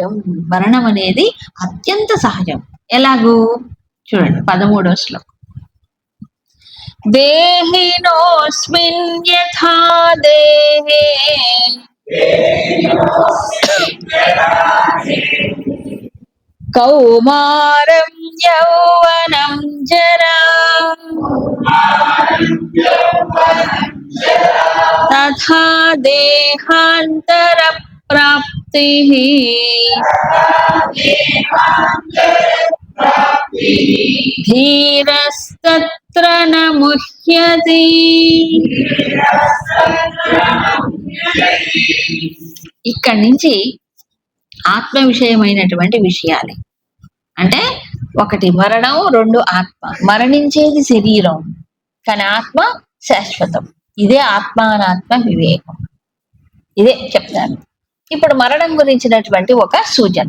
సహజం. మరణం అనేది అత్యంత సహజం. ఎలాగూ చూడండి 13వ శ్లోకం. దేహినోస్మిన్ యథా దేహే కౌమారం యౌవనం జరా తథా దేహాంతర ప్రాప్తి ధీరస్తత్ర న ముహ్యతి. ఇక్కడి నుంచి ఆత్మ విషయమైనటువంటి విషయాలే. అంటే ఒకటి మరణం, రెండు ఆత్మ. మరణించేది శరీరం, కానీ ఆత్మ శాశ్వతం. ఇదే ఆత్మ అనాత్మ వివేకం. ఇదే చెప్తాను. ఇప్పుడు మరణం గురించినటువంటి ఒక సూచన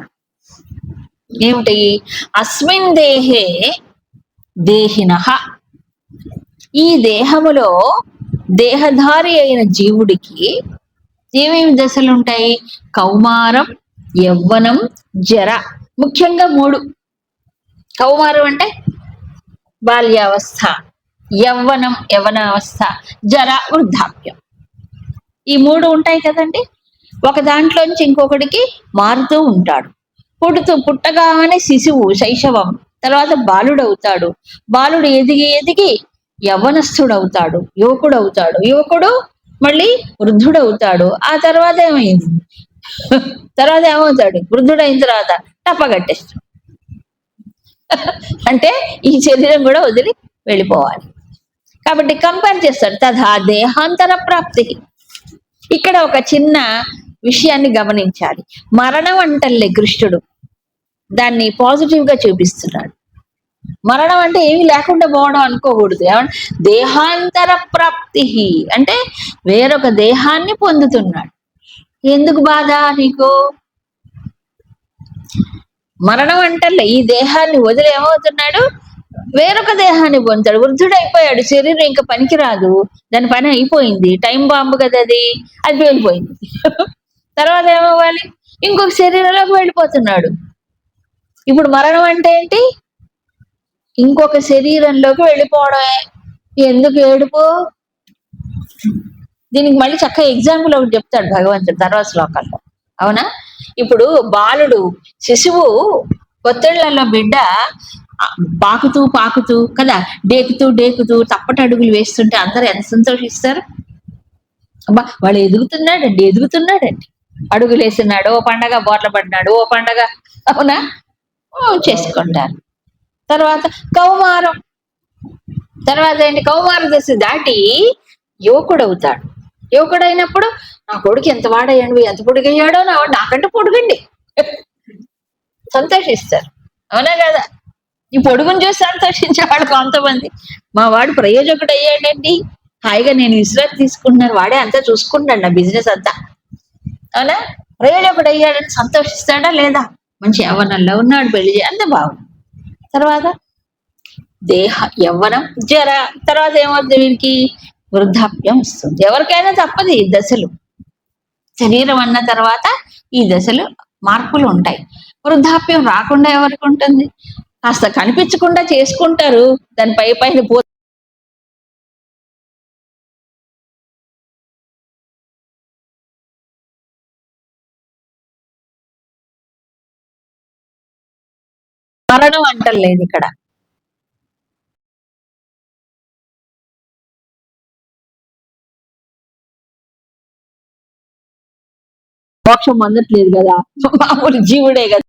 ఏమిటి? అస్మిన్ దేహే దేహినః, ఈ దేహములో దేహధారి అయిన జీవుడికి ఏమేమి దశలు ఉంటాయి? కౌమారం, యవ్వనం, జర. ముఖ్యంగా 3. కౌమారం అంటే బాల్యావస్థ, యవ్వనం యవ్వనావస్థ, జర వృద్ధాప్యం. ఈ 3 ఉంటాయి కదండి. ఒక దాంట్లోంచి ఇంకొకటికి మారుతూ ఉంటాడు. పుట్టగానే శిశువు శైశవం, తర్వాత బాలుడవుతాడు. బాలుడు ఎదిగి ఎదిగి యవ్వనస్థుడవుతాడు, యువకుడవుతాడు. యువకుడు మళ్ళీ వృద్ధుడవుతాడు. ఆ తర్వాత ఏమైంది? తర్వాత ఏమవుతాడు? వృద్ధుడైన తర్వాత టప్పగట్టేస్తాడు. అంటే ఈ శరీరం కూడా వదిలి వెళ్ళిపోవాలి. కాబట్టి కంపేర్ చేస్తాడు. తథా దేహాంతర ప్రాప్తి. ఇక్కడ ఒక చిన్న విషయాన్ని గమనించాలి. మరణం అంటలే కృష్ణుడు, దాన్ని పాజిటివ్ గా చూపిస్తున్నాడు. మరణం అంటే ఏమీ లేకుండా పోవడం అనుకోకూడదు. ఏమంటే దేహాంతర ప్రాప్తి అంటే వేరొక దేహాన్ని పొందుతున్నాడు. ఎందుకు బాధ నీకు? మరణం అంటలే ఈ దేహాన్ని వదిలి ఏమవుతున్నాడు? వేరొక దేహాన్ని పొందుతాడు. వృద్ధుడైపోయాడు, శరీరం ఇంకా పనికిరాదు, దాని పని అయిపోయింది. టైం బాంబు కదా అది వెళ్ళిపోయింది. తర్వాత ఏమవ్వాలి? ఇంకొక శరీరంలోకి వెళ్ళిపోతున్నాడు. ఇప్పుడు మరణం అంటే ఏంటి? ఇంకొక శరీరంలోకి వెళ్ళిపోవడమే. ఎందుకు ఏడుపు? దీనికి మళ్ళీ చక్కగా ఎగ్జాంపుల్ ఒకటి చెప్తాడు భగవంతుడు తర్వాత శ్లోకాల్లో. అవునా? ఇప్పుడు బాలుడు, శిశువు, పొత్తిళ్లలో బిడ్డ పాకుతూ పాకుతూ కదా, డేకుతూ డేకుతూ తప్పటడుగులు వేస్తుంటే అందరూ ఎంత సంతోషిస్తారు. అబ్బా వాడు ఎదుగుతున్నాడండి. అడుగులు వేస్తున్నాడు, ఓ పండగ బోట్ల పడినాడు, ఓ పండగ. అవునా? చేసుకుంటారు. తర్వాత కౌమారం, తర్వాత ఏంటి? కౌమార దశ దాటి యువకుడవుతాడు. యువకుడైనప్పుడు నా కొడుకు ఎంత వాడయ్యాడు, ఎంత పొడుగయ్యాడో, నాకంటే పొడుగండి సంతోషిస్తారు. అవునా కదా? ఈ పొడుగుని చూసి సంతోషించేవాడు కొంతమంది. మా వాడు ప్రయోజకుడు అయ్యాడండి, హాయిగా నేను విశ్రాంతి తీసుకుంటున్నాను, వాడే అంతా చూసుకుంటాడు నా బిజినెస్ అంతా. అవునా? ప్రయోజకుడు అయ్యాడని సంతోషిస్తాడా లేదా? మంచి యవ్వనంలో ఉన్నాడు, పెళ్లి అంత బాగుంది. తర్వాత యవ్వనం, జర. తర్వాత ఏమవుతుంది? వీరికి వృద్ధాప్యం వస్తుంది. ఎవరికైనా తప్పదు ఈ దశలు. శరీరం అన్న తర్వాత ఈ దశలు మార్పులు ఉంటాయి. వృద్ధాప్యం రాకుండా ఎవరికి ఉంటుంది? కాస్త కనిపించకుండా చేసుకుంటారు, దాని పైన మరణం అంటలేదు ఇక్కడ. మోక్షం పొందట్లేదు కదా, మామూలు జీవుడే కదా.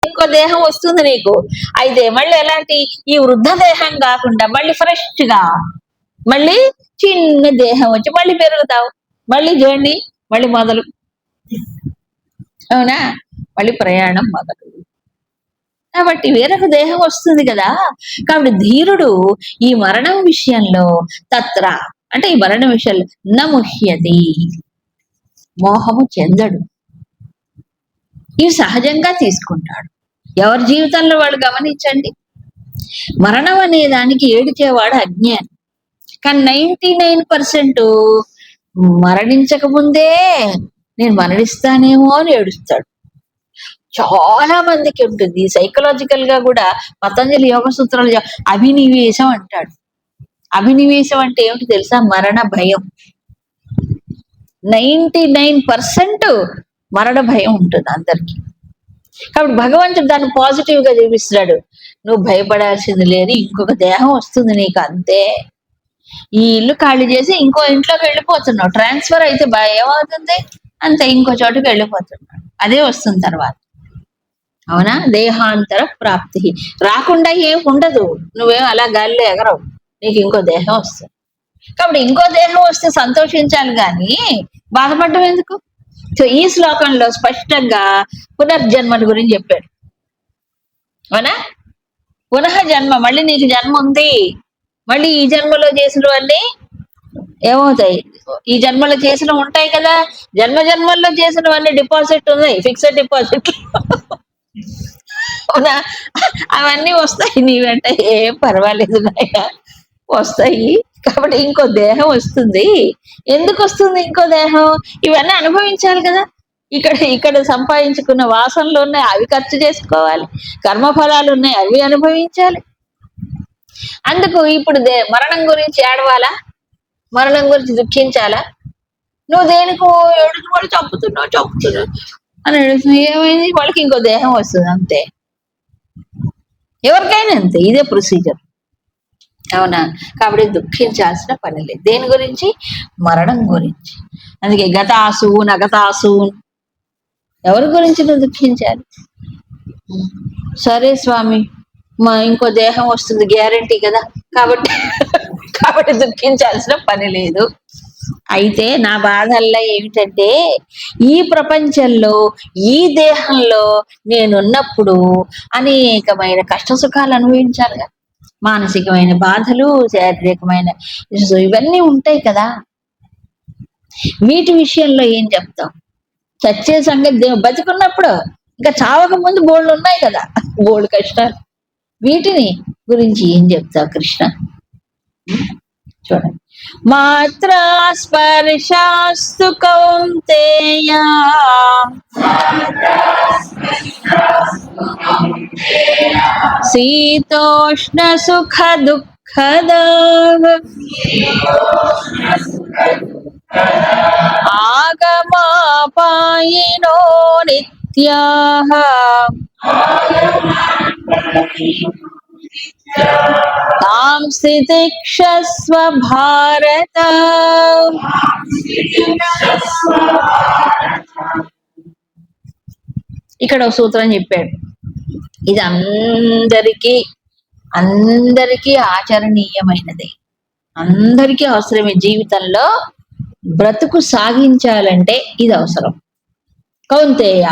ఇంకో దేహం వస్తుంది నీకు. అయితే మళ్ళీ ఎలాంటి? ఈ వృద్ధ దేహం కాకుండా మళ్ళీ ఫ్రెష్ గా మళ్ళీ చిన్న దేహం వచ్చి మళ్ళీ పెరుగుతావు. మళ్ళీ జర్నీ మళ్ళీ మొదలు. అవునా? మళ్ళీ ప్రయాణం మొదలు. కాబట్టి వేరొక దేహం వస్తుంది కదా. కాబట్టి ధీరుడు ఈ మరణం విషయంలో తత్ర అంటే ఈ మరణం విషయంలో నముహ్యతి, మోహము చెందడు. ఇవి సహజంగా తీసుకుంటాడు. ఎవరి జీవితంలో వాడు గమనించండి. మరణం అనే దానికి ఏడిచేవాడు అజ్ఞాని. కానీ 99% మరణించక ముందే నేను మరణిస్తానేమో అని ఏడుస్తాడు. చాలా మందికి ఉంటుంది. సైకలాజికల్ గా కూడా పతంజలి యోగ సూత్రాలు అభినివేశం అంటాడు. అభినివేశం అంటే ఏమిటి తెలుసా? మరణ భయం. 99% మరణ భయం ఉంటుంది అందరికి. కాబట్టి భగవంతుడు దాన్ని పాజిటివ్ గా చూపిస్తున్నాడు. నువ్వు భయపడాల్సింది లేదు, ఇంకొక దేహం వస్తుంది నీకు, అంతే. ఈ ఇల్లు ఖాళీ చేసి ఇంకో ఇంట్లోకి వెళ్ళిపోతున్నావు, ట్రాన్స్ఫర్ అయితే ఏమవుతుంది, అంతే, ఇంకో చోటుకి వెళ్ళిపోతున్నాడు, అదే వస్తుంది తర్వాత. అవునా? దేహాంతర ప్రాప్తి. రాకుండా ఏం ఉండదు, నువ్వేం అలా గాలిలో ఎగరవు, నీకు ఇంకో దేహం వస్తుంది. కాబట్టి ఇంకో దేహం వస్తే సంతోషించాలి కానీ బాధపడడం ఎందుకు? సో ఈ శ్లోకంలో స్పష్టంగా పునర్జన్మల గురించి చెప్పాడు. అవునా? పునః జన్మ, మళ్ళీ నీకు జన్మ ఉంది, మళ్ళీ ఈ జన్మలో చేసినవన్నీ ఏమవుతాయి, ఈ జన్మలో చేసినవి ఉంటాయి కదా, జన్మ జన్మల్లో చేసినవన్నీ డిపాజిట్ ఉన్నాయి, ఫిక్స్డ్ డిపాజిట్. అవునా? అవన్నీ వస్తాయి నీ వెంట, ఏం పర్వాలేదు నాయన, వస్తాయి. కాబట్టి ఇంకో దేహం వస్తుంది. ఎందుకు వస్తుంది ఇంకో దేహం? ఇవన్నీ అనుభవించాలి కదా. ఇక్కడ సంపాదించుకున్న వాసనలు ఉన్నాయి, అవి ఖర్చు చేసుకోవాలి, కర్మఫలాలు ఉన్నాయి, అవి అనుభవించాలి. అందుకు ఇప్పుడు మరణం గురించి ఏడవాలా, మరణం గురించి దుఃఖించాలా? నువ్వు దేనికో ఏడుకు వాళ్ళు చంపుతున్నావు అని ఏడుస్తున్నావు, ఏమైంది? వాళ్ళకి ఇంకో దేహం వస్తుంది, అంతే. ఎవరికైనా అంతే, ఇదే ప్రొసీజర్. అవునా? కాబట్టి దుఃఖించాల్సిన పని లేదు. దేని గురించి? మరణం గురించి. అందుకే గతాసు నగతాసు, ఎవరి గురించి నువ్వు దుఃఖించాలి? సరే స్వామి, మా ఇంకో దేహం వస్తుంది గ్యారంటీ కదా, కాబట్టి దుఃఖించాల్సిన పని లేదు. అయితే నా బాధల్లా ఏమిటంటే, ఈ ప్రపంచంలో ఈ దేహంలో నేనున్నప్పుడు అనేకమైన కష్ట సుఖాలు అనుభవించాలిగా, మానసికమైన బాధలు, శారీరకమైన ఇవన్నీ ఉంటాయి కదా. వీటి విషయంలో ఏం చెప్తాం? చచ్చే సంగతి బతికున్నప్పుడు, ఇంకా చావక ముందు బోళ్ళు ఉన్నాయి కదా, బోళ్ళు కష్టాలు, వీటిని గురించి ఏం చెప్తావు కృష్ణ? చూడండి. మాత్రా స్పర్శాస్తు కౌంతేయ శీతోష్ణ సుఖ దుఃఖద ఆగమాపాయినో నిత్యాః తాం స్థితిక్షస్వ భారత. ఇక్కడ ఒక సూత్రం చెప్పాడు, ఇది అందరికీ ఆచరణీయమైనది, అందరికీ అవసరమే. జీవితంలో బ్రతుకు సాగించాలంటే ఇది అవసరం. కౌంతేయ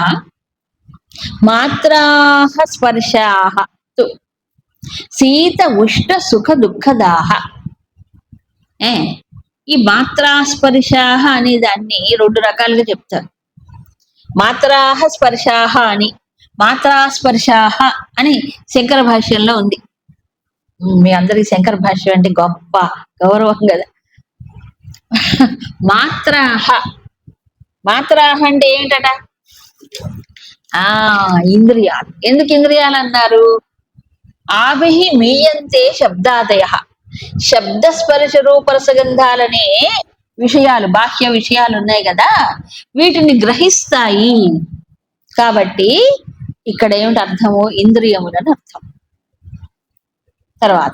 మాత్రాః స్పర్శాః తు శీత ఉష్ణ సుఖ దుఃఖదాహ. ఈ మాత్రాస్పర్శాః అనే దాన్ని రెండు రకాలుగా చెప్తారు. మాత్రాః స్పర్శాః అని, మాత్రాస్పర్శాః అని శంకర భాష్యంలో ఉంది. మీ అందరికి శంకర భాష్యం అంటే గొప్ప గౌరవం కదా. మాత్రాః అంటే ఏంటట? ఇంద్రియాలు. ఎందుకు ఇంద్రియాలు అన్నారు? ఆభిహి మీయంతే శబ్దాదయ, శబ్దస్పర్శ రూపరసగంధాలనే విషయాలు, బాహ్య విషయాలు ఉన్నాయి కదా, వీటిని గ్రహిస్తాయి. కాబట్టి ఇక్కడ ఏమిటి అర్థము? ఇంద్రియములని అర్థం. తర్వాత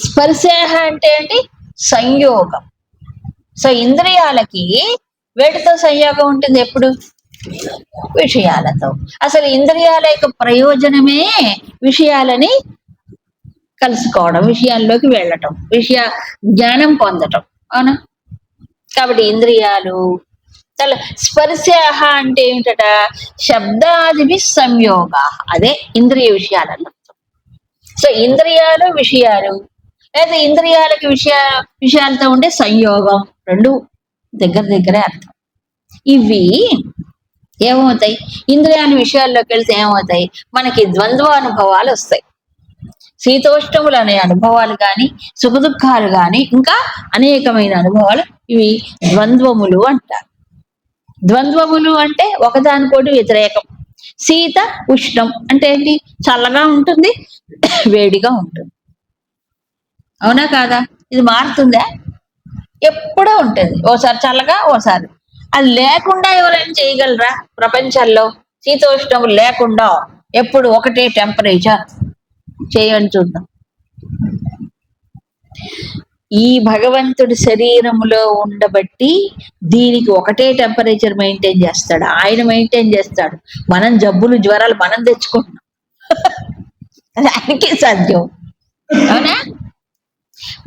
స్పర్శ అంటే ఏంటి? సంయోగం. సో ఇంద్రియాలకి వేటితో సంయోగం ఉంటుంది ఎప్పుడు? విషయాలతో. అసలు ఇంద్రియాల యొక్క ప్రయోజనమే విషయాలని కలుసుకోవడం, విషయాల్లోకి వెళ్ళటం, జ్ఞానం పొందటం. అవునా? కాబట్టి ఇంద్రియాలు. స్పర్శ అంటే ఏమిటట? శబ్దాదిభి సంయోగ, అదే ఇంద్రియ విషయాలలో. సో ఇంద్రియాలు విషయాలు, లేదా ఇంద్రియాలకి విషయాలతో ఉండే సంయోగం, రెండు దగ్గరే అర్థం. ఇవి ఏమవుతాయి? ఇంద్రియాల విషయాల్లోకి వెళ్తే ఏమవుతాయి? మనకి ద్వంద్వ అనుభవాలు వస్తాయి. శీతోష్ణములు అనే అనుభవాలు కానీ, సుఖదుఖాలు కానీ, ఇంకా అనేకమైన అనుభవాలు, ఇవి ద్వంద్వములు అంటారు. ద్వంద్వములు అంటే ఒకదానికోటి వ్యతిరేకం. శీత ఉష్ణం అంటే ఏంటి? చల్లగా ఉంటుంది, వేడిగా ఉంటుంది. అవునా కాదా? ఇది మారుతుందా? ఎప్పుడూ ఉంటుంది. ఓసారి చల్లగా, ఓసారి. అది లేకుండా ఎవరైనా చేయగలరా ప్రపంచంలో? శీతోష్ణం లేకుండా ఎప్పుడు ఒకటే టెంపరేచర్ చేయని చూద్దాం. ఈ భగవంతుడి శరీరములో ఉండబట్టి దీనికి ఒకటే టెంపరేచర్ మెయింటైన్ చేస్తాడు. ఆయన మెయింటైన్ చేస్తాడు. మనం జబ్బులు జ్వరాలు మనం తెచ్చుకుంటున్నాం. అది ఆయనకే సాధ్యం. అవునా?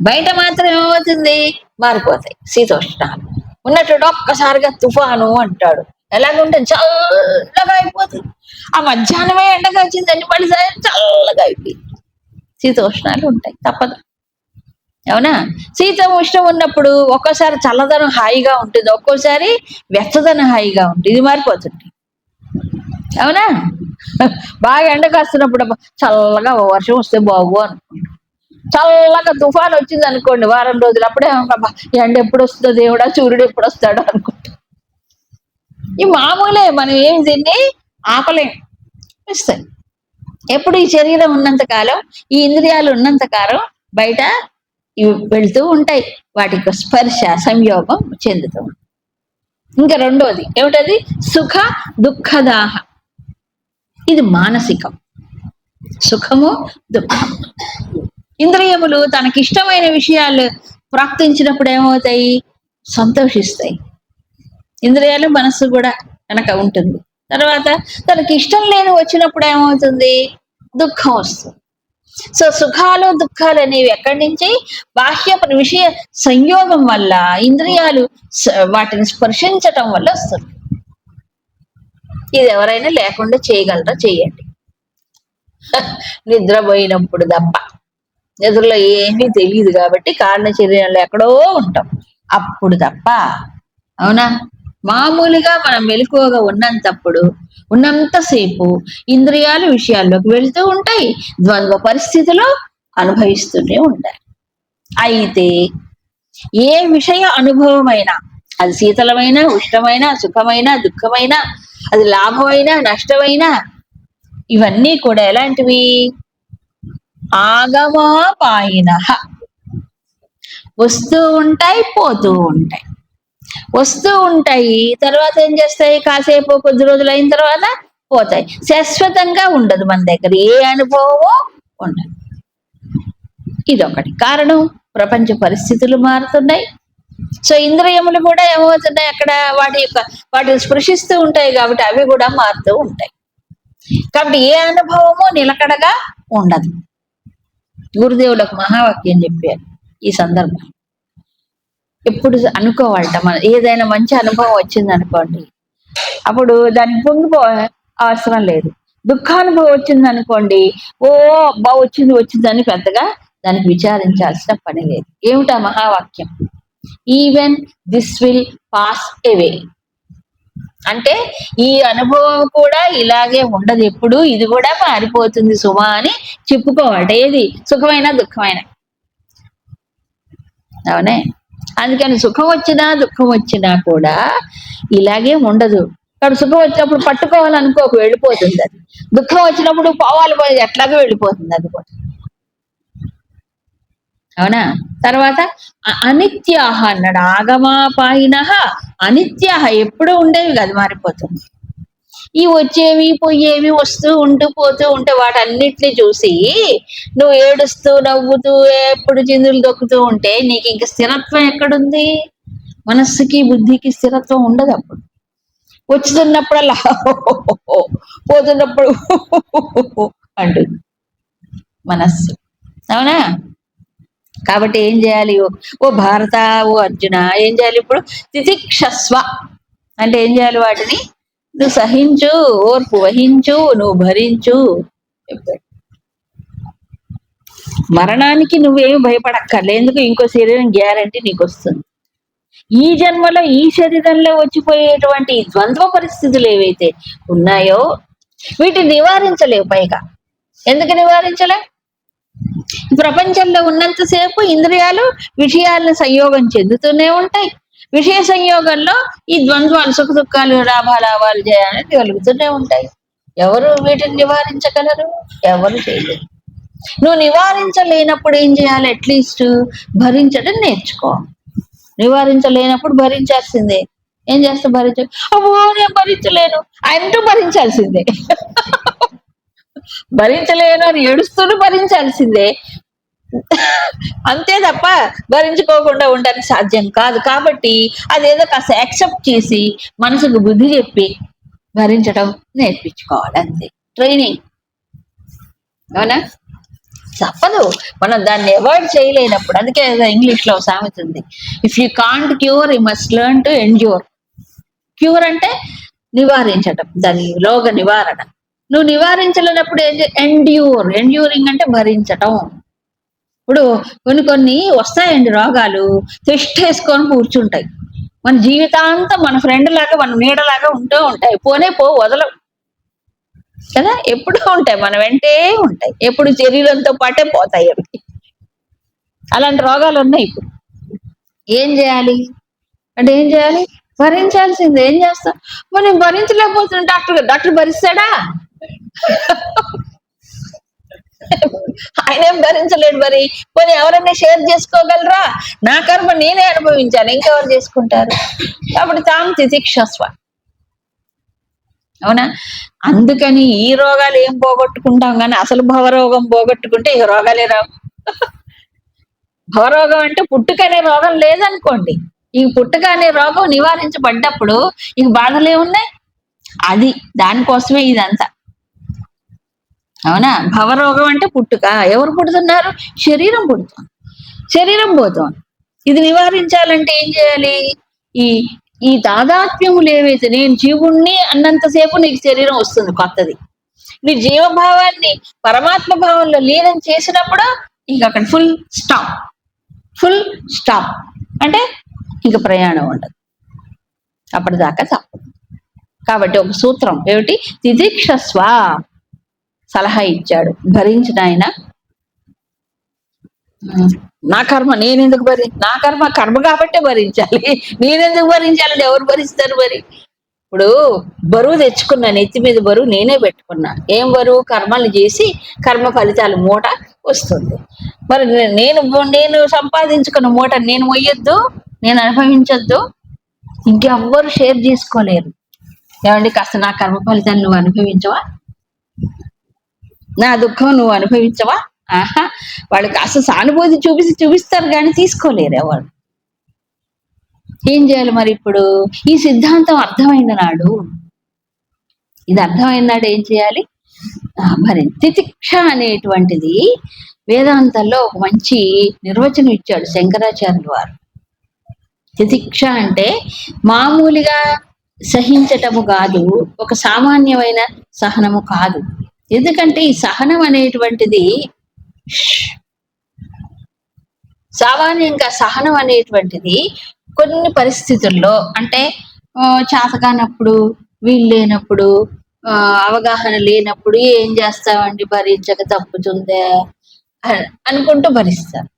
బయట మాత్రం ఏమవుతుంది? మారిపోతాయి శీతోష్ణాలు. ఉన్నట్టు ఒక్కసారిగా తుఫాను అంటాడు. ఎలాగుంటే చల్లగా అయిపోతుంది. ఆ మధ్యాహ్నమే ఎండగా వచ్చిందండి, మళ్ళీ చల్లగా అయిపోయింది. శీతోష్ణాలు ఉంటాయి, తప్పదు. అవునా? శీత ఉష్ణం ఉన్నప్పుడు ఒక్కోసారి చల్లదనం హాయిగా ఉంటుంది, ఒక్కోసారి వెచ్చదనం హాయిగా ఉంటుంది. ఇది మారిపోతుంది. అవునా? బాగా ఎండ కాస్తున్నప్పుడు చల్లగా వర్షం వస్తే బాగు అనుకుంటాం. చల్లగా తుఫాన్ వచ్చింది అనుకోండి వారం రోజులు, అప్పుడే ఎండ ఎప్పుడు వస్తుందో దేవుడా, సూర్యుడు ఎప్పుడు వస్తాడో అనుకుంటాం. ఈ మామూలే, మనం ఏమి దీన్ని ఆపలేం, ఇస్తాయి. ఎప్పుడు ఈ శరీరం ఉన్నంత కాలం, ఈ ఇంద్రియాలు ఉన్నంత కాలం బయట ఇవి వెళ్తూ ఉంటాయి. వాటికి స్పర్శ సంయోగం చెందుతూ. ఇంకా రెండోది ఏమిటది? సుఖ దుఃఖదాహ. ఇది మానసికం. సుఖము దుఃఖం. ఇంద్రియములు తనకిష్టమైన విషయాలు ప్రాప్తించినప్పుడు ఏమవుతాయి? సంతోషిస్తాయి. ఇంద్రియాలు మనస్సు కూడా కనుక ఉంటుంది. తర్వాత తనకి ఇష్టం లేని వచ్చినప్పుడు ఏమవుతుంది? దుఃఖం వస్తుంది. సో సుఖాలు దుఃఖాలు అనేవి ఎక్కడి నుంచి? బాహ్య విషయ సంయోగం వల్ల, ఇంద్రియాలు వాటిని స్పర్శించటం వల్ల వస్తుంది. ఇది ఎవరైనా లేకుండా చేయగలరా? చేయండి. నిద్రపోయినప్పుడు తప్ప. నిద్రలో ఏమీ తెలియదు కాబట్టి కారణ శరీరంలో ఎక్కడో ఉంటాం, అప్పుడు తప్ప. అవునా? మామూలుగా మనం మెలకువగా ఉన్నంతప్పుడు, ఉన్నంతసేపు ఇంద్రియాలు విషయాల్లోకి వెళుతూ ఉంటాయి, ద్వంద్వ పరిస్థితులు అనుభవిస్తూనే ఉంటాయి. అయితే ఏ విషయ అనుభవమైనా, అది శీతలమైన, ఉష్ణమైన, సుఖమైన, దుఃఖమైన, అది లాభమైనా నష్టమైనా, ఇవన్నీ కూడా ఎలాంటివి? ఆగమాపాయిన. వస్తూ ఉంటాయి, పోతూ ఉంటాయి. వస్తూ ఉంటాయి, తర్వాత ఏం చేస్తాయి? కాసేపు కొద్ది రోజులు అయిన తర్వాత పోతాయి. శాశ్వతంగా ఉండదు మన దగ్గర ఏ అనుభవమో ఉండదు. ఇదొకటి కారణం. ప్రపంచ పరిస్థితులు మారుతున్నాయి. సో ఇంద్రియములు కూడా ఏమవుతున్నాయి? అక్కడ వాటిని స్పృశిస్తూ ఉంటాయి కాబట్టి అవి కూడా మారుతూ ఉంటాయి. కాబట్టి ఏ అనుభవమో నిలకడగా ఉండదు. గురుదేవులకు మహావాక్యం చెప్పారు ఈ సందర్భం. ఎప్పుడు అనుకోవాలట, మనం ఏదైనా మంచి అనుభవం వచ్చింది అనుకోండి, అప్పుడు దానికి పొంగిపో అవసరం లేదు. దుఃఖానుభవం వచ్చింది అనుకోండి, ఓ అబ్బా వచ్చిందని పెద్దగా దానికి విచారించాల్సిన పని లేదు. ఏమిటా మహావాక్యం? Even this will pass away. అంటే ఈ అనుభవం కూడా ఇలాగే ఉండదు, ఎప్పుడు ఇది కూడా మారిపోతుంది సుమా అని చెప్పుకోవాలట. ఏది? సుఖమైన దుఃఖమైన. అవునే? అందుకని సుఖం వచ్చినా దుఃఖం వచ్చినా కూడా ఇలాగే ఉండదు. కాబట్టి సుఖం వచ్చినప్పుడు పట్టుకోవాలనుకోకు, వెళ్ళిపోతుంది అది. దుఃఖం వచ్చినప్పుడు పోవాలి, పోయి ఎట్లాగో వెళ్ళిపోతుంది అది కూడా. అవునా? తర్వాత అనిత్యాహ అన్నాడు. ఆగమాపాయిన అనిత్యాహ, ఎప్పుడు ఉండేవి కాదు, మారిపోతుంది. ఈ వచ్చేవి పోయేవి వస్తూ ఉంటూ పోతూ ఉంటే వాటన్నిటిని చూసి నువ్వు ఏడుస్తూ నవ్వుతూ ఎప్పుడు చిందులు దొక్కుతూ ఉంటే నీకు ఇంక స్థిరత్వం ఎక్కడుంది? మనస్సుకి బుద్ధికి స్థిరత్వం ఉండదు. అప్పుడు వచ్చుతున్నప్పుడల్లా పోతున్నప్పుడు అంటుంది మనస్సు. అవునా? కాబట్టి ఏం చేయాలి? ఓ భారత, ఓ అర్జున, ఏం చేయాలి ఇప్పుడు? తితిక్షస్వ అంటే ఏం చేయాలి? వాటిని నువ్వు సహించు, ఓర్పు వహించు, నువ్వు భరించు. మరణానికి నువ్వేమి భయపడక్కర్లే. ఎందుకు? ఇంకో శరీరం గ్యారంటీ నీకు వస్తుంది. ఈ జన్మలో ఈ శరీరంలో వచ్చిపోయేటువంటి ద్వంద్వ పరిస్థితులు ఏవైతే ఉన్నాయో వీటిని నివారించలేవు. పైగా ఎందుకు నివారించలే? ప్రపంచంలో ఉన్నంతసేపు ఇంద్రియాలు విషయాలను సంయోగం చెందుతూనే ఉంటాయి. విషయ సంయోగంలో ఈ ద్వంద్వాలు, సుఖ దుఃఖాలు, లాభాలాభాలు చేయాలని కలుగుతూనే ఉంటాయి. ఎవరు వీటిని నివారించగలరు? ఎవరు చేయలేరు. నువ్వు నివారించలేనప్పుడు ఏం చేయాలి? అట్లీస్ట్ భరించడం నేర్చుకో. నివారించలేనప్పుడు భరించాల్సిందే. ఏం చేస్తా? అబ్బో నేను భరించలేను అంటూ భరించాల్సిందే. భరించలేను అని ఏడుస్తూనే భరించాల్సిందే. అంతే తప్ప భరించుకోకుండా ఉండడానికి సాధ్యం కాదు. కాబట్టి అదేదో కాస్త యాక్సెప్ట్ చేసి మనసుకు బుద్ధి చెప్పి భరించడం నేర్పించుకోవాలి. అంతే ట్రైనింగ్. అవునా? తప్పదు, మనం దాన్ని అవాయిడ్ చేయలేనప్పుడు. అందుకే ఇంగ్లీష్ లో సామెత ఉంది, if you can't cure you must learn to endure. Cure అంటే నివారించడం, దాని రోగ నివారణ. నువ్వు నివారించలేనప్పుడు ఎండ్యూరింగ్ అంటే భరించటం. ఇప్పుడు కొన్ని వస్తాయండి రోగాలు, తెష్టేసుకొని కూర్చుంటాయి. మన జీవితాంతం మన ఫ్రెండ్ లాగా, మన నీడలాగా ఉంటూ ఉంటాయి. పోనే వదలం కదా, ఎప్పుడూ ఉంటాయి, మన వెంటే ఉంటాయి, ఎప్పుడు శరీరంతో పాటే పోతాయి అవి. అలాంటి రోగాలు ఉన్నాయి ఇప్పుడు. ఏం చేయాలి అంటే ఏం చేయాలి? భరించాల్సిందే. ఏం చేస్తాం? మనం భరించలేకపోతున్నాం. డాక్టర్ భరిస్తాడా? ఆయన ఏం భరించలేడు. మరి పోనీ ఎవరైనా షేర్ చేసుకోగలరా? నా కర్మ నేనే అనుభవించాను, ఇంకెవరు చేసుకుంటారు? కాబట్టి తాము తితిక్షస్వ. అవునా? అందుకని ఈ రోగాలు ఏం పోగొట్టుకుంటాం, కానీ అసలు భవరోగం పోగొట్టుకుంటే ఈ రోగాలే రావు. భవరోగం అంటే పుట్టుక అనే రోగం లేదనుకోండి, ఈ పుట్టుక అనే రోగం నివారించబడ్డప్పుడు ఇక బాధలే ఉన్నాయి. అది దానికోసమే ఇదంతా. అవునా? భవరోగం అంటే పుట్టుక. ఎవరు పుడుతున్నారు? శరీరం పుడుతుంది, శరీరం పోతుంది. ఇది నివారించాలంటే ఏం చేయాలి? ఈ ఈ తాదాత్మ్యములు ఏవైతే, నేను జీవుణ్ణి అన్నంతసేపు నీకు శరీరం వస్తుంది కొత్తది. నీ జీవభావాన్ని పరమాత్మ భావంలో లీనం చేసినప్పుడు ఇక అక్కడ ఫుల్ స్టాప్ అంటే ఇక ప్రయాణం ఉండదు. అప్పటిదాకా తప్పదు. కాబట్టి ఒక సూత్రం ఏమిటి? తితిక్షస్వ. సలహా ఇచ్చాడు, భరించిన ఆయన. నా కర్మ నేనెందుకు నా కర్మ కాబట్టే భరించాలి, నేనెందుకు భరించాలని ఎవరు భరిస్తారు? మరి ఇప్పుడు బరువు తెచ్చుకున్నా, నెత్తి మీద బరువు నేనే పెట్టుకున్నా. ఏం బరువు? కర్మలు చేసి కర్మ ఫలితాలు మూట వస్తుంది. మరి నేను సంపాదించుకున్న మూట నేను మొయ్యొద్దు, నేను అనుభవించొద్దు? ఇంకెవ్వరు షేర్ చేసుకోలేరు. ఏమండి, కాస్త నా కర్మ ఫలితాలు నువ్వు అనుభవించవా? నా దుఃఖం నువ్వు అనుభవించవా? ఆహా, వాళ్ళకి అసలు సానుభూతి చూపిస్తారు కానీ తీసుకోలేరు ఎవరు. ఏం చేయాలి మరి ఇప్పుడు? ఈ సిద్ధాంతం అర్థమైన నాడు, ఇది అర్థమైన నాడు ఏం చేయాలి? మరి తితిక్ష అనేటువంటిది వేదాంతంలో ఒక మంచి నిర్వచనం ఇచ్చాడు శంకరాచార్యుల వారు. తితిక్ష అంటే మామూలుగా సహించటము కాదు, ఒక సామాన్యమైన సహనము కాదు. ఎందుకంటే ఈ సహనం అనేటువంటిది సామాన్యంగా సహనం అనేటువంటిది కొన్ని పరిస్థితుల్లో, అంటే చేతకానప్పుడు, వీలు లేనప్పుడు, అవగాహన లేనప్పుడు ఏం చేస్తామండి, భరించక తప్పుతుందే అనుకుంటూ భరిస్తారు,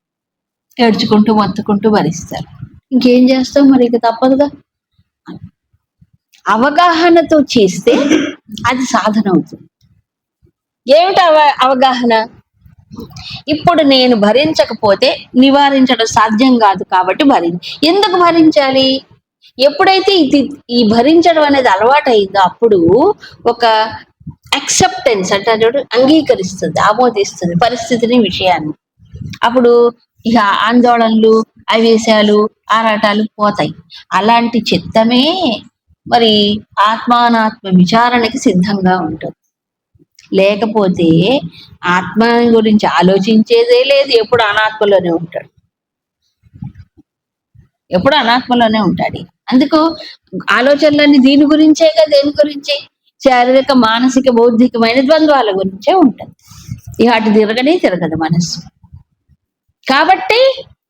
ఏడ్చుకుంటూ మొత్తుకుంటూ భరిస్తారు. ఇంకేం చేస్తాం మరి, ఇక తప్పదుగా. అవగాహనతో చేస్తే అది సాధన అవుతుంది. ఏమిటి అవగాహన? ఇప్పుడు నేను భరించకపోతే నివారించడం సాధ్యం కాదు, కాబట్టి ఎందుకు భరించాలి? ఎప్పుడైతే ఈ భరించడం అనేది అలవాటు అయిందో అప్పుడు ఒక యాక్సెప్టెన్స్ అంటే అంగీకరిస్తుంది, ఆమోదిస్తుంది పరిస్థితిని, విషయాన్ని. అప్పుడు ఇక ఆందోళనలు, ఆవేశాలు, ఆరాటాలు పోతాయి. అలాంటి చిత్తమే మరి ఆత్మానాత్మ విచారణకి సిద్ధంగా ఉంటుంది. లేకపోతే ఆత్మ గురించి ఆలోచించేదే లేదు, ఎప్పుడు అనాత్మలోనే ఉంటాడు, ఎప్పుడు అనాత్మలోనే ఉంటాడు. అందుకు ఆలోచనలన్నీ దీని గురించేగా. దేని గురించి? శారీరక, మానసిక, బౌద్ధికమైన ద్వంద్వాల గురించే ఉంటుంది. ఇక అటు తిరగదు మనస్సు. కాబట్టి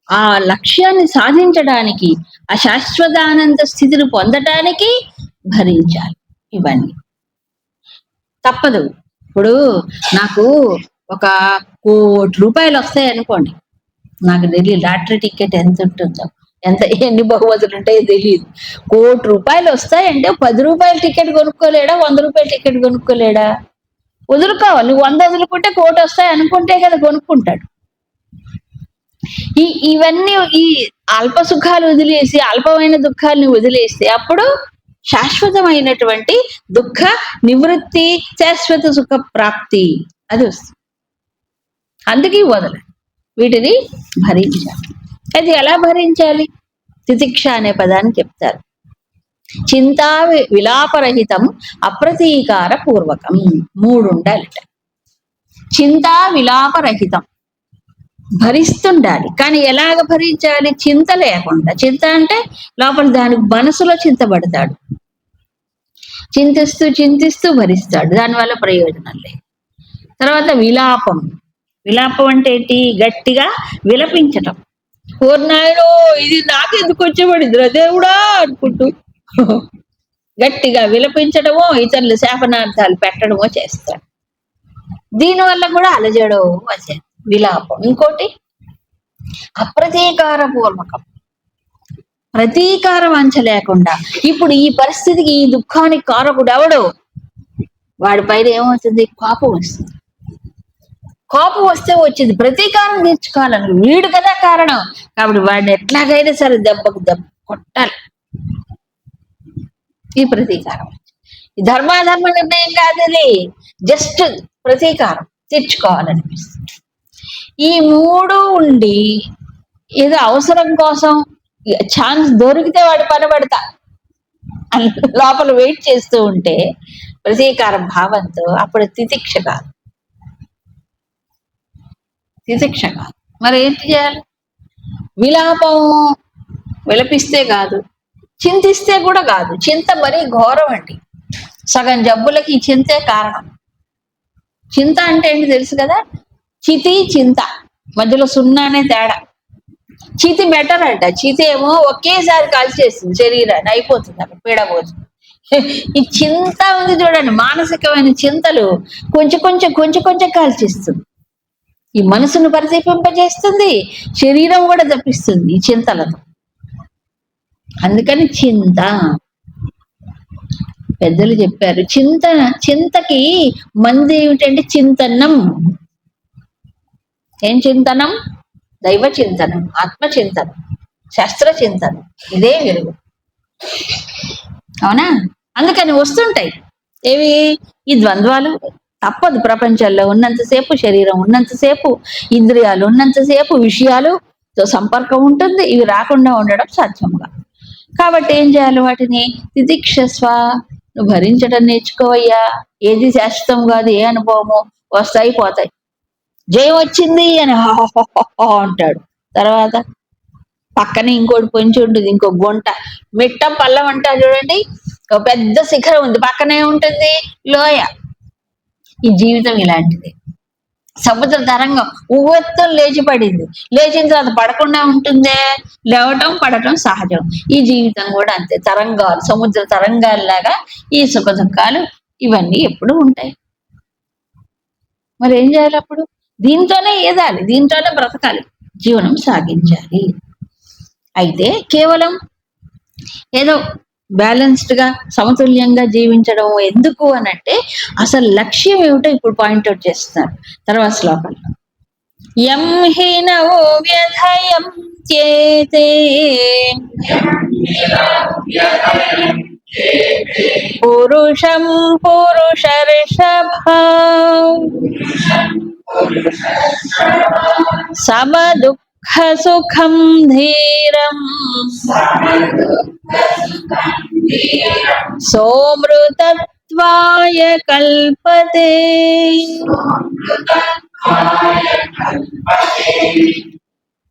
ఆ లక్ష్యాన్ని సాధించడానికి, ఆ శాశ్వతానంద స్థితిని పొందటానికి భరించాలి. ఇవన్నీ తప్పదు. ఇప్పుడు నాకు ఒక 1 కోటి రూపాయలు వస్తాయి అనుకోండి, నాకు ఢిల్లీ లాటరీ టికెట్ ఎంత ఉంటుందో, ఎన్ని బహుమతులు ఉంటాయో తెలియదు. ₹1,00,00,000 వస్తాయంటే ₹10 టికెట్ కొనుక్కోలేడా, ₹100 టికెట్ కొనుక్కోలేడా? వదులుకోవాలి. నువ్వు 100 వదులుకుంటే 1,00,00,000 వస్తాయి అనుకుంటే కదా కొనుక్కుంటాడు. ఇవన్నీ ఈ అల్ప సుఖాలు వదిలేసి అల్పమైన దుఃఖాలని వదిలేస్తే అప్పుడు శాశ్వతమైనటువంటి దుఃఖ నివృత్తి, శాశ్వత సుఖ ప్రాప్తి అది వస్తుంది. అందుకే వదల వీటిని భరించాలి. అది ఎలా భరించాలి? తితిక్ష అనే పదాన్ని చెప్తారు. చింతా విలాపరహితం అప్రతీకార పూర్వకం. 3 ఉండాలిట. చింతా విలాపరహితం భరిస్తుండాలి. కానీ ఎలాగ భరించాలి? చింత లేకుండా. చింత అంటే లోపల దానికి మనసులో చింతపడతాడు, చింతిస్తూ చింతిస్తూ భరిస్తాడు, దానివల్ల ప్రయోజనం లేదు. తర్వాత విలాపం. విలాపం అంటే ఏంటి? గట్టిగా విలపించటం. ఓర్నాయనో ఇది నాకెందుకు వచ్చేవాడిద్రా దేవుడా అనుకుంటూ గట్టిగా విలపించడమో ఇతరులు శాపనార్థాలు పెట్టడమో చేస్తాడు. దీనివల్ల కూడా అలజడో వచ్చేది విలాపం. ఇంకోటి అప్రతీకార పూర్వకం, ప్రతీకార వంచ లేకుండా. ఇప్పుడు ఈ పరిస్థితికి, ఈ దుఃఖానికి కారకుడు ఎవడు? వాడి పైన ఏమవుతుంది? కోపం వస్తుంది. కోపం వస్తే వచ్చింది ప్రతీకారం తీర్చుకోవాలని. వీడు కదా కారణం కాబట్టి వాడిని ఎట్లాగైనా సరే దెబ్బకు దెబ్బ కొట్టాలి. ఈ ప్రతీకారం ఈ ధర్మాధర్మ నిర్ణయం కాదు, ఇది జస్ట్ ప్రతీకారం తీర్చుకోవాలనిపిస్తుంది. ఈ 3 ఉండి ఏదో అవసరం కోసం ఛాన్స్ దొరికితే వాడు పని పడతా లోపల వెయిట్ చేస్తూ ఉంటే ప్రతీకార భావంతో అప్పుడు తితిక్ష కాదు. తితిక్ష కాదు. మరి ఏంటి చేయాలి? విలాపం విలపిస్తే కాదు, చింతిస్తే కూడా కాదు. చింత మరీ ఘోరం అండి. సగం జబ్బులకి ఈ చింతే కారణం. చింత అంటే ఏంటి తెలుసు కదా? చితి చింత మధ్యలో 0 అనే తేడా. చితి బెటర్ అంట. చితి ఏమో ఒకేసారి కాల్చేస్తుంది శరీరాన్ని, అయిపోతుంది, అక్కడ పీడపోతుంది. ఈ చింత ఉంది చూడండి, మానసికమైన చింతలు కొంచెం కొంచెం కొంచెం కొంచెం కాల్చేస్తుంది. ఈ మనసును పరితపింపజేస్తుంది, శరీరం కూడా తప్పిస్తుంది ఈ చింతలతో. అందుకని చింత పెద్దలు చెప్పారు. చింతకి మంది ఏమిటంటే చింతనం. ఏం చింతనం? దైవ చింతనం, ఆత్మ చింతనం, శాస్త్ర చింతనం. ఇదే వెలుగు. అవునా? అందుకని వస్తుంటాయి ఏవి? ఈ ద్వంద్వాలు తప్పదు. ప్రపంచంలో ఉన్నంతసేపు, శరీరం ఉన్నంతసేపు, ఇంద్రియాలు ఉన్నంతసేపు విషయాలుతో సంపర్కం ఉంటుంది. ఇవి రాకుండా ఉండడం సాధ్యముగా. కాబట్టి ఏం చేయాలి? వాటిని తితిక్షస్వ. నువ్వు భరించడం నేర్చుకోవయ్యా. ఏది శాశ్వతం కాదు, ఏ అనుభవము వస్తాయి పోతాయి. జయం వచ్చింది అని అంటాడు. తర్వాత పక్కనే ఇంకోటి పొంచి ఉంటుంది, ఇంకో గుంట, మిట్ట పల్లం అంటారు చూడండి. ఒక పెద్ద శిఖరం ఉంది, పక్కనే ఉంటుంది లోయ. ఈ జీవితం ఇలాంటిది. సముద్ర తరంగం ఉవ్వెత్తం లేచి పడింది, లేచిన తర్వాత పడకుండా ఉంటుందే? లేవటం పడటం సహజం. ఈ జీవితం కూడా అంతే. తరంగాలు, సముద్ర తరంగాల్లాగా ఈ సుఖ దుఃఖాలు ఇవన్నీ ఎప్పుడు ఉంటాయి. మరి ఏం చేయాలి అప్పుడు? దీంతోనే ఏదాలి, దీంతోనే బ్రతకాలి, జీవనం సాగించాలి. అయితే కేవలం ఏదో బ్యాలెన్స్డ్ గా సమతుల్యంగా జీవించడం ఎందుకు అనంటే అసలు లక్ష్యం ఏమిటో ఇప్పుడు పాయింట్అవుట్ చేస్తున్నారు తర్వాత శ్లోకంలో. యం హీనవో వ్యధయం చేతే పురుషం పురుషర్షభ సమదుఃఖ సుఖం ధీరం సోమృతత్వాయ కల్పతే.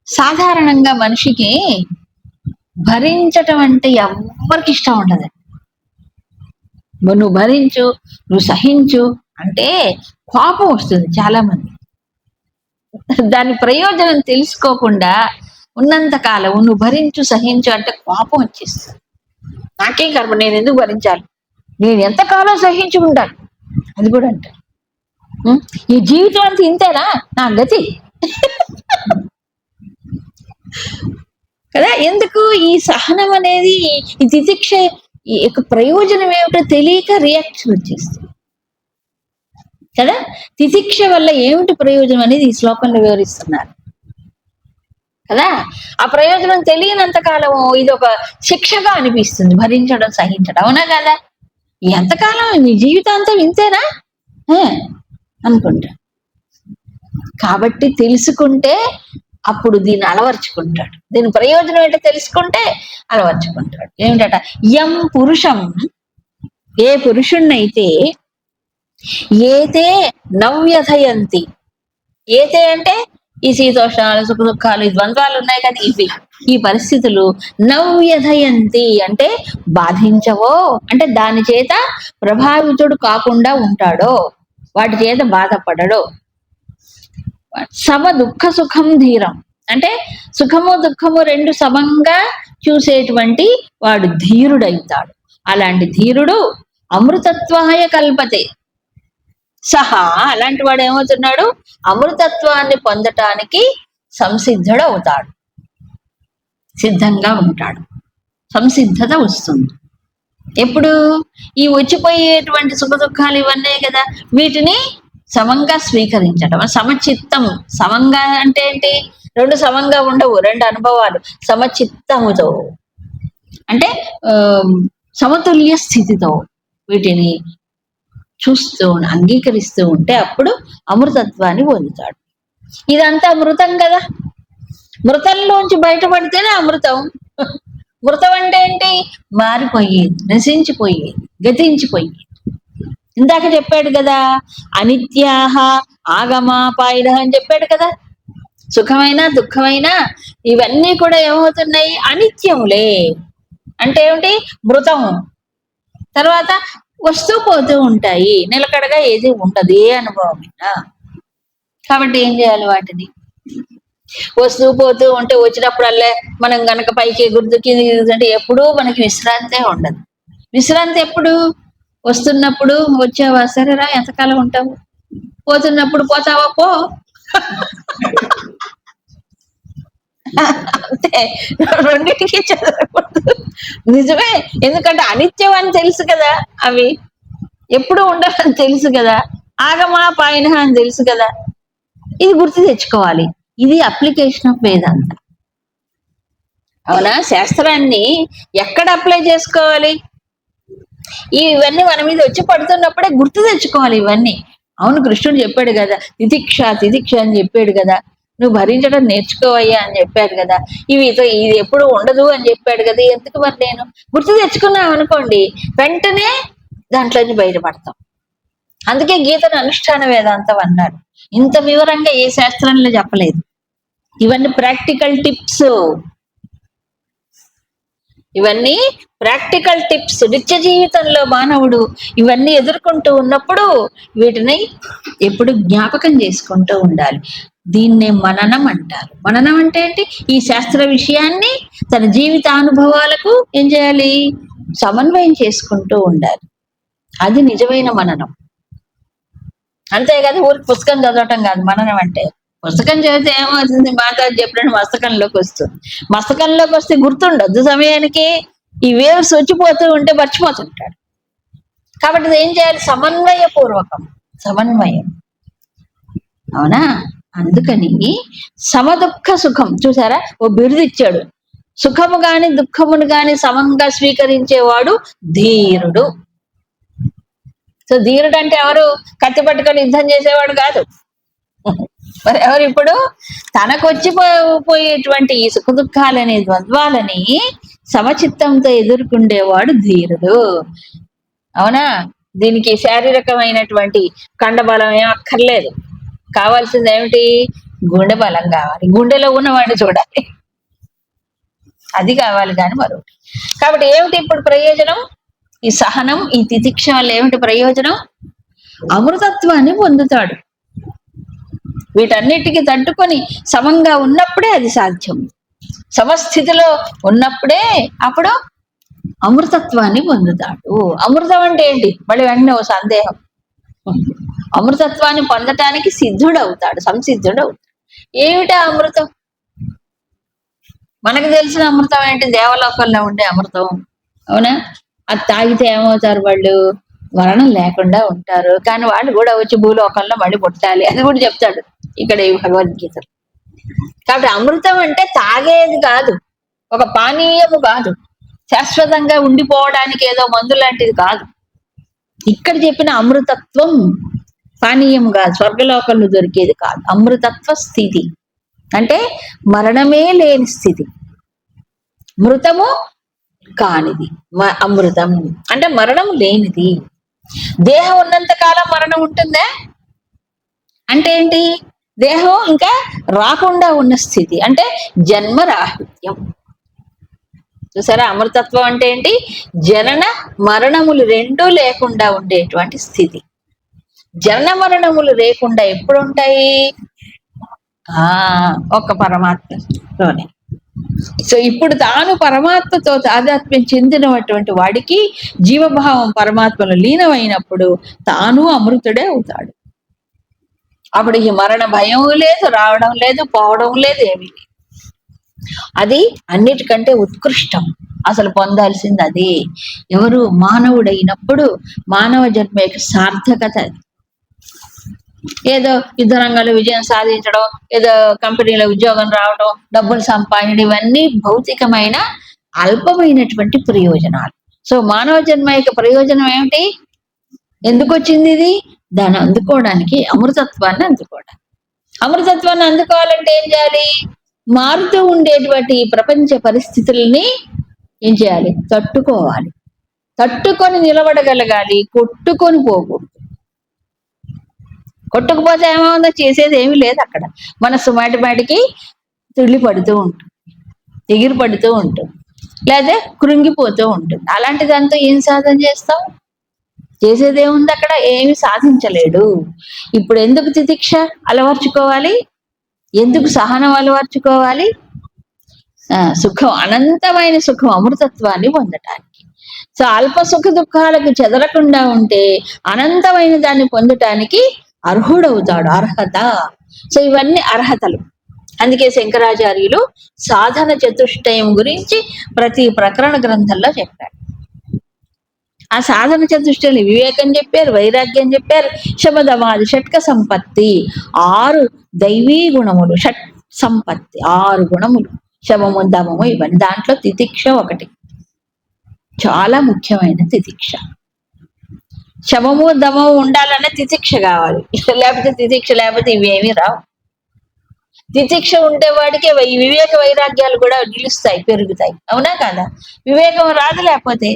సాధారణంగా మనిషికి భరించటం అంటే ఎవరికి ఇష్టం ఉండదు. నువ్వు భరించు, నువ్వు సహించు అంటే కోపం వస్తుంది చాలా మంది. దాని ప్రయోజనం తెలుసుకోకుండా ఉన్నంత కాలం నువ్వు భరించు సహించు అంటే కోపం వచ్చేస్తుంది. నాకేం కర్మ, నేను ఎందుకు భరించాలి, నేను ఎంతకాలం సహించి ఉండాలి అది కూడా అంటారు. ఈ జీవితం అంతా ఇంతేనా నా గతి కదా? ఎందుకు ఈ సహనం అనేది, ఈ తితిక్ష ఈ యొక్క ప్రయోజనం ఏమిటో తెలియక రియాక్షన్ వచ్చేస్తుంది కదా. తితిక్ష వల్ల ఏమిటి ప్రయోజనం అనేది ఈ శ్లోకంలో వివరిస్తున్నారు కదా. ఆ ప్రయోజనం తెలియనంత కాలం ఇది ఒక శిక్షగా అనిపిస్తుంది, భరించడం సహించడం, అవునా కదా. ఎంతకాలం నీ జీవితాంతం ఇంతేనా అనుకుంటా. కాబట్టి తెలుసుకుంటే అప్పుడు దీన్ని అలవర్చుకుంటాడు, దీని ప్రయోజనం ఏంటో తెలుసుకుంటే అలవర్చుకుంటాడు. ఏమిటట, యం పురుషం, ఏ పురుషుణ్ణైతే ఏతే నవ్యథయంతి, ఏతే అంటే ఈ శీతోష్ణాలు సుఖ దుఃఖాలు ఈ ద్వంద్వాలు ఉన్నాయి కదా, ఇవి ఈ పరిస్థితులు నవ్యథయంతి అంటే బాధించవో, అంటే దాని చేత ప్రభావితుడు కాకుండా ఉంటాడో, వాటి చేత బాధపడడో. సమ దుఃఖ సుఖం ధీరం అంటే సుఖము దుఃఖము రెండు సమంగా చూసేటువంటి వాడు ధీరుడైతాడు. అలాంటి ధీరుడు అమృతత్వాయ కల్పతే సహా, అలాంటి వాడు ఏమవుతున్నాడు, అమృతత్వాన్ని పొందటానికి సంసిద్ధుడు అవుతాడు, సిద్ధంగా ఉంటాడు, సంసిద్ధత వస్తుంది. ఎప్పుడు ఈ వచ్చిపోయేటువంటి సుఖ దుఃఖాలు ఇవన్నీ కదా, వీటిని సమంగా స్వీకరించడం, సమచిత్తం. సమంగా అంటే ఏంటి, రెండు సమంగా ఉండవు, రెండు అనుభవాలు. సమచిత్తముతో అంటే సమతుల్య స్థితితో వీటిని చూస్తూ అంగీకరిస్తూ ఉంటే అప్పుడు అమృతత్వాన్ని పొందుతాడు. ఇదంతా మృతం కదా, మృతంలోంచి బయటపడితేనే అమృతం. మృతం అంటే ఏంటి, మారిపోయేది, నశించిపోయేది, గతించిపోయేది. ఇందాక చెప్పాడు కదా, అనిత్యాహ ఆగమాపాయిన అని చెప్పాడు కదా. సుఖమైనా దుఃఖమైనా ఇవన్నీ కూడా ఏమవుతున్నాయి, అనిత్యములే. అంటే ఏమిటి, మృతం. తర్వాత వస్తూ పోతూ ఉంటాయి, నిలకడగా ఏది ఉండదు ఏ అనుభవమైనా. కాబట్టి ఏం చేయాలి, వాటిని వస్తూ పోతూ ఉంటే వచ్చినప్పుడల్లే మనం గనక పైకి గుర్తుకి అంటే ఎప్పుడూ మనకి విశ్రాంతే ఉండదు. విశ్రాంతి ఎప్పుడు, వస్తున్నప్పుడు వచ్చావా సరేరా ఎంతకాలం ఉంటావు, పోతున్నప్పుడు పోతావా పో అంతే. రెండింటికి చదవకూడదు. నిజమే, ఎందుకంటే అనిత్యం అని తెలుసు కదా, అవి ఎప్పుడు ఉండాలని తెలుసు కదా, ఆగమా పాయన అని తెలుసు కదా. ఇది గుర్తు తెచ్చుకోవాలి. ఇది అప్లికేషన్ ఆఫ్ వేదాంత. అవునా, శాస్త్రాన్ని ఎక్కడ అప్లై చేసుకోవాలి, ఇవన్నీ మన మీద వచ్చి పడుతున్నప్పుడే గుర్తు తెచ్చుకోవాలి ఇవన్నీ. అవును, కృష్ణుడు చెప్పాడు కదా, తితిక్ష తితిక్ష అని చెప్పాడు కదా, నువ్వు భరించడం నేర్చుకోవయ్యా అని చెప్పాడు కదా, ఇది ఎప్పుడు ఉండదు అని చెప్పాడు కదా. ఎందుకు మరి నేను గుర్తు తెచ్చుకున్నాం అనుకోండి, వెంటనే దాంట్లోంచి బయటపడతాం. అందుకే గీతను అనుష్ఠాన వేదాంతం అన్నాడు. ఇంత వివరంగా ఏ శాస్త్రంలో చెప్పలేదు. ఇవన్నీ ప్రాక్టికల్ టిప్స్, ఇవన్నీ ప్రాక్టికల్ టిప్స్. నిత్య జీవితంలో మానవుడు ఇవన్నీ ఎదుర్కొంటూ ఉన్నప్పుడు వీటిని ఎప్పుడు జ్ఞాపకం చేసుకుంటూ ఉండాలి. దీన్నే మననం అంటారు. మననం అంటే ఏంటి, ఈ శాస్త్ర విషయాన్ని తన జీవితానుభవాలకు ఏం చేయాలి, సమన్వయం చేసుకుంటూ ఉండాలి. అది నిజమైన మననం. అంతేకాదు ఊరికి పుస్తకం చదవటం కాదు మననం అంటే. పుస్తకం చదివితే ఏమవుతుంది, మాతాజీ చెప్పినట్టు మస్తకంలోకి వస్తుంది. మస్తకంలోకి వస్తే గుర్తుండొద్దు సమయానికి, ఈ వేవ్స్ వచ్చిపోతూ ఉంటే మర్చిపోతుంటాడు. కాబట్టి ఏం చేయాలి, సమన్వయపూర్వకం, సమన్వయం. అవునా, అందుకని సమదుఃఖ సుఖం చూసారా, ఓ బిరుదు ఇచ్చాడు. సుఖము గాని దుఃఖమును గాని సమంగా స్వీకరించేవాడు ధీరుడు. సో ధీరుడు అంటే ఎవరు, కత్తి పట్టుకొని యుద్ధం చేసేవాడు కాదు. మరి ఎవరు, ఇప్పుడు తనకొచ్చి పోయేటువంటి ఈ సుఖ దుఃఖాలని ద్వంద్వాలని సమచిత్తంతో ఎదుర్కొండేవాడు ధీరుడు. అవునా, దీనికి శారీరకమైనటువంటి కండబలం ఏం అక్కర్లేదు. కావాల్సింది ఏమిటి, గుండె బలం కావాలి, గుండెలో ఉన్నవాడిని చూడాలి, అది కావాలి కానీ మరొకటి. కాబట్టి ఏమిటి ఇప్పుడు ప్రయోజనం, ఈ సహనం ఈ తితిక్ష వల్ల ఏమిటి ప్రయోజనం, అమృతత్వాన్ని పొందుతాడు. వీటన్నిటికీ తట్టుకొని సమంగా ఉన్నప్పుడే అది సాధ్యం. సమస్థితిలో ఉన్నప్పుడే అప్పుడు అమృతత్వాన్ని పొందుతాడు. అమృతం అంటే ఏంటి, మళ్ళీ వెంటనే ఓ సందేహం. అమృతత్వాన్ని పొందటానికి సిద్ధుడవుతాడు, సంసిద్ధుడవుతాడు. ఏమిటా అమృతం, మనకు తెలిసిన అమృతం ఏంటి? దేవలోకంలో ఉండే అమృతం. అవునా? అది తాగితే ఏమవుతారు వాళ్ళు? మరణం లేకుండా ఉంటారు. కానీ వాళ్ళు కూడా వచ్చి భూలోకంలో మళ్ళీ పుట్టాలి, అది కూడా చెప్తాడు ఇక్కడ ఈ భగవద్గీత. కాబట్టి అమృతం అంటే తాగేది కాదు, ఒక పానీయము కాదు, శాశ్వతంగా ఉండిపోవడానికి ఏదో మందు లాంటిది కాదు. ఇక్కడ చెప్పిన అమృతత్వం పానీయం కాదు, స్వర్గలోకంలో దొరికేది కాదు. అమృతత్వ స్థితి అంటే మరణమే లేని స్థితి, మృతము కానిది. అమృతం అంటే మరణం లేనిది. దేహం ఉన్నంత కాలం మరణం ఉంటుందా అంటే ఏంటి? దేహం ఇంకా రాకుండా ఉన్న స్థితి అంటే జన్మరాహిత్యం. చూసారా? అమృతత్వం అంటే ఏంటి? జనన మరణములు రెండూ లేకుండా ఉండేటువంటి స్థితి. జనన మరణములు లేకుండా ఎప్పుడు ఉంటాయి? ఒక్క పరమాత్మలోనే. సో ఇప్పుడు తాను పరమాత్మతో తాదాత్మ్యం చెందినటువంటి వాడికి జీవభావం పరమాత్మలో లీనమైనప్పుడు తాను అమృతుడే అవుతాడు. అప్పుడు ఈ మరణ భయం లేదు, రావడం లేదు, పోవడం లేదు, ఏమీ లేదు. అది అన్నిటికంటే ఉత్కృష్టం. అసలు పొందాల్సింది అది. ఎవరు? మానవుడైనప్పుడు మానవ జన్మ యొక్క సార్థకత అది. ఏదో యుద్ధ రంగంలో విజయం సాధించడం, ఏదో కంపెనీలో ఉద్యోగం రావడం, డబ్బులు సంపాదించడం, ఇవన్నీ భౌతికమైన అల్పమైనటువంటి ప్రయోజనాలు. సో మానవ జన్మ యొక్క ప్రయోజనం ఏమిటి? ఎందుకు వచ్చింది ఇది? దాన్ని అందుకోవడానికి, అమృతత్వాన్ని అందుకోవడానికి. అమృతత్వాన్ని అందుకోవాలంటే ఏం చేయాలి? మారుతూ ఉండేటువంటి ప్రపంచ పరిస్థితుల్ని ఏం చేయాలి? తట్టుకోవాలి. తట్టుకొని నిలబడగలగాలి, కొట్టుకొని పోకూడదు. కొట్టుకుపోతే ఏమవుందో? చేసేది ఏమీ లేదు అక్కడ. మనస్సు మాటికి తుళ్ళి పడుతూ ఉంటుంది, ఎగిరి పడుతూ ఉంటుంది, లేదా కృంగిపోతూ ఉంటుంది. అలాంటి దాంతో ఏం సాధన చేస్తావు? చేసేదేముంది అక్కడ? ఏమి సాధించలేడు. ఇప్పుడు ఎందుకు తితిక్ష అలవర్చుకోవాలి? ఎందుకు సహనం అలవర్చుకోవాలి? సుఖం, అనంతమైన సుఖం, అమృతత్వాన్ని పొందటానికి. సో అల్ప సుఖ దుఃఖాలకు చెదరకుండా ఉంటే అనంతమైన దాన్ని పొందటానికి అర్హుడవుతాడు. అర్హత. సో ఇవన్నీ అర్హతలు. అందుకే శంకరాచార్యులు సాధన చతుష్టయం గురించి ప్రతి ప్రకరణ గ్రంథంలో చెప్పారు. ఆ సాధన చతుష్టయం వివేకం చెప్పారు, వైరాగ్యం చెప్పారు, శమదమాది షట్క సంపత్తి, 6 దైవీ గుణములు, షట్ సంపత్తి 6 గుణములు, శమము దమము ఇవన్నీ. దాంట్లో తితిక్ష ఒకటి, చాలా ముఖ్యమైన తితిక్ష. శమము దమము ఉండాలనే తితిక్ష కావాలి, లేకపోతే తితిక్ష లేకపోతే ఇవేమీ రావు. తితిక్ష ఉంటే వాడికి ఈ వివేక వైరాగ్యాలు కూడా నిలుస్తాయి, పెరుగుతాయి. అవునా కాదా? వివేకం రాదు లేకపోతే.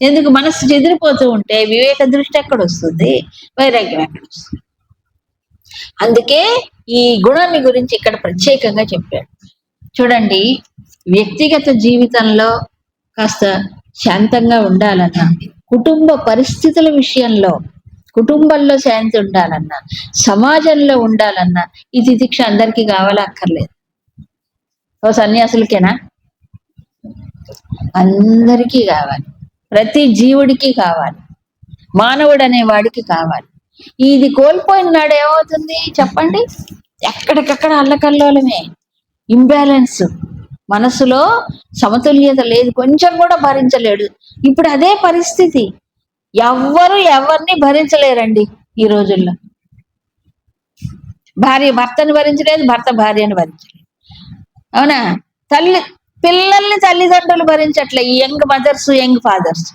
ఎందుకు? మనస్సు చెదిరిపోతూ ఉంటే వివేక దృష్టి ఎక్కడ వస్తుంది? వైరాగ్యం ఎక్కడ వస్తుంది? అందుకే ఈ గుణాన్ని గురించి ఇక్కడ ప్రత్యేకంగా చెప్పాడు. చూడండి, వ్యక్తిగత జీవితంలో కాస్త శాంతంగా ఉండాలన్నా, కుటుంబ పరిస్థితుల విషయంలో కుటుంబంలో శాంతి ఉండాలన్నా, సమాజంలో ఉండాలన్నా ఈ తితిక్ష అందరికీ కావాలా? అక్కర్లేదు. ఓ సన్యాసులకేనా? అందరికీ కావాలి, ప్రతి జీవుడికి కావాలి, మానవుడు అనే వాడికి కావాలి. ఇది కోల్పోయిన నాడు ఏమవుతుంది చెప్పండి? ఎక్కడికక్కడ అల్లకల్లోలమే, ఇంబ్యాలెన్స్, మనసులో సమతుల్యత లేదు, కొంచెం కూడా భరించలేడు. ఇప్పుడు అదే పరిస్థితి. ఎవ్వరు ఎవరిని భరించలేరండి ఈ రోజుల్లో. భార్య భర్తని భరించలేదు, భర్త భార్యని భరించలేదు. అవునా? పిల్లల్ని తల్లిదండ్రులు భరించట్లే, ఈ యంగ్ మదర్స్, యంగ్ ఫాదర్స్.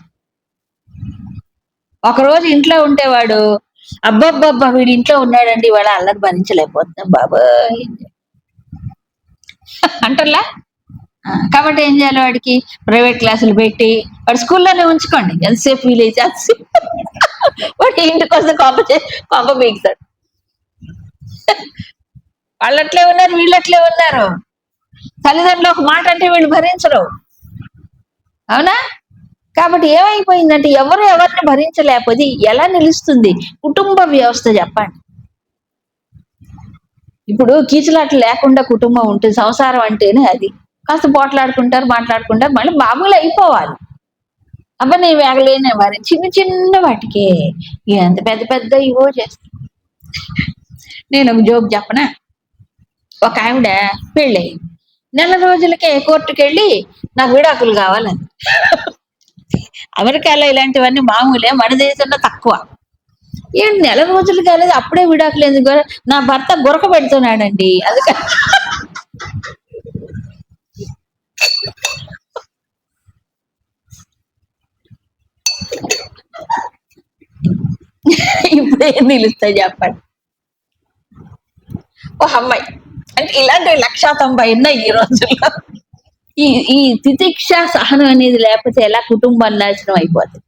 ఒకరోజు ఇంట్లో ఉంటేవాడు, అబ్బబ్బబ్బా వీడు ఇంట్లో ఉన్నాడండి, వాడు అల్లరి భరించలేకపోతున్నాం బాబాయ్ అంటర్లా. కాబట్టి ఏం చేయాలి? వాడికి ప్రైవేట్ క్లాసులు పెట్టి వాడు స్కూల్లోనే ఉంచుకోండి, ఎంతసేపు వీలైతే అంతసేపు. వాడు ఇంటికి వస్తే కొంప బీగుతాడు. వాళ్ళట్లే ఉన్నారు, వీళ్ళట్లే ఉన్నారు. తల్లిదండ్రులు ఒక మాట అంటే వీళ్ళు భరించరు. అవునా? కాబట్టి ఏమైపోయిందంటే ఎవరు ఎవరిని భరించలేకపోతే ఎలా నిలుస్తుంది కుటుంబ వ్యవస్థ చెప్పండి? ఇప్పుడు కీచులాట్లు లేకుండా కుటుంబం ఉంటుంది. సంసారం అంటేనే అది. కాస్త పోట్లాడుకుంటారు, మాట్లాడుకుంటారు, మళ్ళీ మామూలు అయిపోవాలి. అబ్బా నేను వేగలేనే వారి చిన్న చిన్న వాటికే ఎంత పెద్ద పెద్ద ఇవో చేస్తాను. నేను ఒక జోక్ చెప్పనా? ఒక ఆవిడ పెళ్ళయింది, నెల రోజులకే కోర్టుకు వెళ్ళి నాకు విడాకులు కావాలని. అమెరికాలో ఇలాంటివన్నీ మామూలే, మన దేశంలో తక్కువ. ఏంటి నెల రోజులు కాలేదు అప్పుడే విడాకులు ఎందుకు? నా భర్త గురక పెడుతున్నాడండి అందుకని. ఇప్పుడు ఏం నిలుస్తాయి చెప్పండి? ఓ అమ్మాయి అంటే ఇలాంటివి 1,90,000 ఉన్నాయి ఈ రోజుల్లో. ఈ ఈ తితిక్ష సహనం అనేది లేకపోతే ఎలా కుటుంబం నాశనం అయిపోతుంది.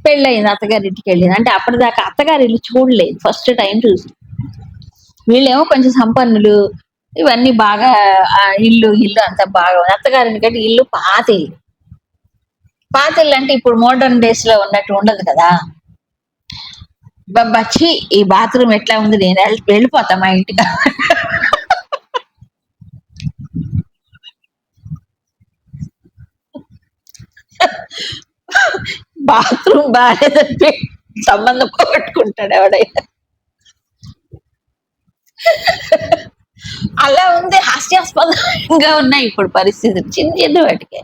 పెళ్ళయింది, అత్తగారింటికి వెళ్ళింది అంటే అప్పటిదాకా అత్తగారి ఇల్లు చూడలేదు, ఫస్ట్ టైం చూసి. వీళ్ళేమో కొంచెం సంపన్నులు, ఇవన్నీ బాగా ఇల్లు అంతా బాగా ఉంది. అత్తగారింటికంటే ఇల్లు పాత ఇల్లు. పాత ఇల్లు అంటే ఇప్పుడు మోడర్న్ డేస్ లో ఉన్నట్టు ఉండదు కదా. బచ్చి ఈ బాత్రూమ్ ఎట్లా ఉంది, నేను వెళ్ళిపోతా మా ఇంటికి. బాత్రూమ్ బాగాలేదంటే సంబంధం పోగొట్టుకుంటాడు ఎవడైనా. అలా ఉంది, హాస్యాస్పదంగా ఉన్నాయి ఇప్పుడు పరిస్థితులు చిన్న చిన్న వాటికి.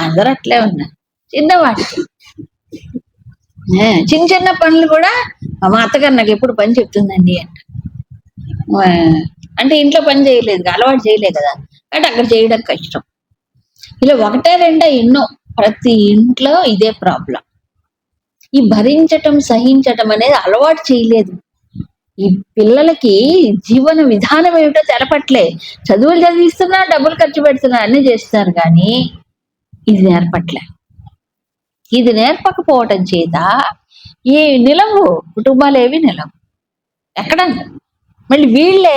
అందరూ అట్లే ఉన్నారు చిన్న వాటికి. చిన్న చిన్న పనులు కూడా మా అత్తగారు నాకు ఎప్పుడు పని చెప్తుందండి అంట. అంటే ఇంట్లో పని చేయలేదు, అలవాటు చేయలేదు కదా, అంటే అక్కడ చేయడం కష్టం. ఇలా ఒకటే రెండో ఎన్నో, ప్రతి ఇంట్లో ఇదే ప్రాబ్లం. ఈ భరించటం సహించటం అనేది అలవాటు చేయలేదు. ఈ పిల్లలకి జీవన విధానం ఏమిటో తెలపట్లే. చదువులు చదివిస్తున్నా, డబ్బులు ఖర్చు పెడుతున్నా, అన్ని చేస్తున్నారు కానీ ఇది నేర్పట్లే. ఇది నేర్పకపోవటం చేత ఏ నిలవు కుటుంబాలు ఏవి నిలవు ఎక్కడ. మళ్ళీ వీళ్ళే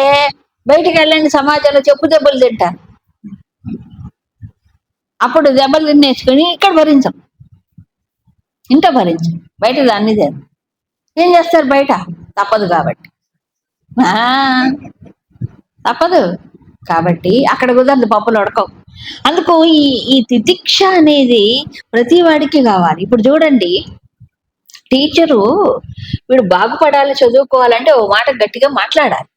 బయటికి వెళ్ళండి సమాజంలో చెప్పు దెబ్బలు తింటారు. అప్పుడు దెబ్బలు తినేసుకొని ఇక్కడ భరించం, ఇంట్లో భరించం, బయట దాన్ని ఏం చేస్తారు బయట, తప్పదు కాబట్టి. తప్పదు కాబట్టి అక్కడ కుదరదు, పప్పులు ఉడకవు. అందుకు ఈ తితిక్ష అనేది ప్రతి వాడికి కావాలి. ఇప్పుడు చూడండి, టీచరు వీడు బాగుపడాలి చదువుకోవాలంటే ఓ మాట గట్టిగా మాట్లాడాలి.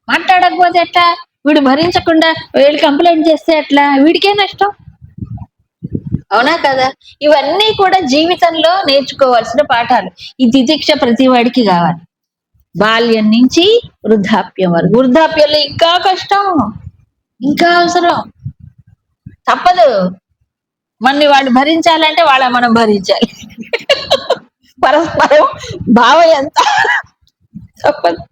మాట్లాడకపోతే ఎట్లా? వీడు భరించకుండా వీళ్ళు కంప్లైంట్ చేస్తే ఎట్లా? వీడికే నష్టం, అవునా కదా? ఇవన్నీ కూడా జీవితంలో నేర్చుకోవాల్సిన పాఠాలు. ఈ తితిక్ష ప్రతి వాడికి కావాలి, బాల్యం నుంచి వృద్ధాప్యం వరకు. వృద్ధాప్యంలో ఇంకా కష్టం, ఇంకా అవసరం, తప్పదు. మనని వాళ్ళు భరించాలంటే వాళ్ళ మనం భరించాలి. పరస్పరం భావం ఎంత తప్పదు,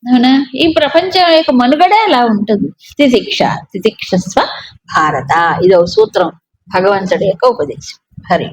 అవునా? ఈ ప్రపంచం యొక్క మనుగడే అలా ఉంటుంది. తితిక్షస్వ భారత, ఇదో సూత్రం భగవంతుడి యొక్క ఉపదేశం. హరి.